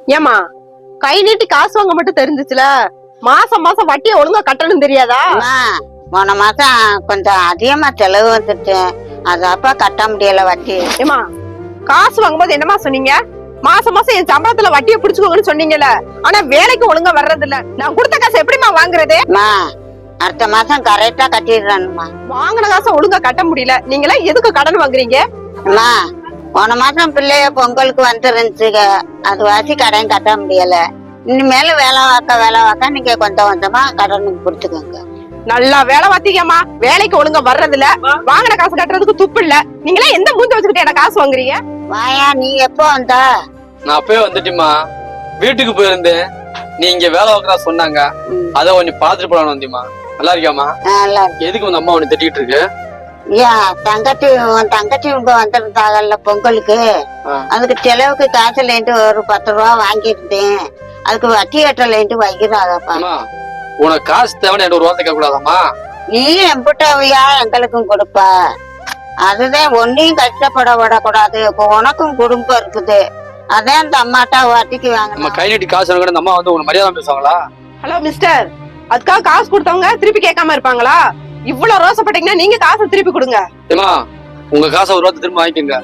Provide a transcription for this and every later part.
ஏமா கை நீட்டி காசு வாங்க மட்டும் தெரிஞ்சுச்சுல, மாசம் மாசம் வட்டியை ஒழுங்கா கட்டணும் தெரியாதா? போன மாசம் கொஞ்சம் அதிகமா செலவு வந்துட்டு, அதப்ப கட்ட முடியல வட்டி. ஏமா காசு வாங்கும்போது என்னமா சொன்னீங்க? மாசம் மாசம் என் சம்பளத்துல வட்டியை புடிச்சுக்கோங்கன்னு சொன்னீங்கல்ல. ஆனா வேலைக்கு ஒழுங்கா வர்றது இல்ல. நான் கொடுத்த காசு எப்படிமா வாங்குறது? அடுத்த மாசம் கரெக்டா கட்டிடுறேன்மா. வாங்கின காசை ஒழுங்கா கட்ட முடியல, நீங்களா எதுக்கு கடன் வாங்குறீங்க? போன மாசம் பிள்ளைய பொங்கலுக்கு வந்துருந்துச்சுங்க, அது வாசி கடன் கட்ட முடியல. இனிமேல வேலை வாக்க நீங்க கொஞ்சம் கொஞ்சமா கடனுக்கு கொடுத்துக்கோங்க. நல்லா வேலை வாத்தீங்கம்மா, வேலைக்கு ஒழுங்கா வர்றது இல்ல, வாங்கின காசு கட்டுறதுக்கு துப்பு இல்ல. நீங்களா எந்த மூஞ்ச வச்சுக்கிட்டு எனக்கு காசு வாங்குறீங்க? வாயா, நீ எப்போ வந்த? நான் அப்பவே வந்துட்டுமா, வீட்டுக்கு போயிருந்தேன். நீ இங்க வேலை வாக்குறா சொன்னாங்க, அத உன்னை பாத்துட்டு போலான்னு வந்தியம்மா. நல்லா இருக்கியாமா? நல்லா இருக்கு. எதுக்கு உங்க அம்மா உன்னை திட்டிட்டு இருக்கு? உன் தங்கச்சி இங்க வந்திருந்தாங்கல்ல பொங்கலுக்கு, அதுக்கு செலவுக்கு காசுலேட்டு ஒரு 10 ரூபா வாங்கியிருந்தேன், அதுக்கு வட்டி கட்டலேட்டு வைக்கிறாங்கப்பா. உனக்கு காசு தேவை ஒரு வார்த்தை கேட்க கூடாதாமா? நீ எம்பிட்டாவையா எங்களுக்கும் கொடுப்ப, அதுதான் ஒன்னையும் கஷ்டப்பட விடக்கூடாது. உனக்கும் குடும்பம் இருக்குது, அதான் அந்த அம்மாட்டா வட்டிக்கு வாங்க. நம்ம கை நீட்டி காசு கூட அந்த அம்மா வந்து உங்க மரியாதை பேசுவாங்களா? ஹலோ மிஸ்டர், அதுக்காக காசு கொடுத்தவங்க திருப்பி கேட்காம இருப்பாங்களா? இவ்வளவு ரோசப்பட்டீங்கன்னா நீங்க காசை திருப்பி கொடுங்க. உங்க காசை ஒரு வார்த்தை திரும்ப வாங்கிக்கோங்க.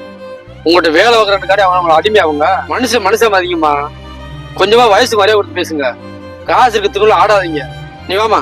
உங்கள்கிட்ட வேலை வாங்குறதுக்காடி அவங்க அடிமையாவுங்க. மனுஷன் அதிகமா கொஞ்சமா வயசுக்கு வரைய கொடுத்து பேசுங்க. காசு இருக்கிறதுக்குள்ள ஆடாதீங்க. நீ வாமா.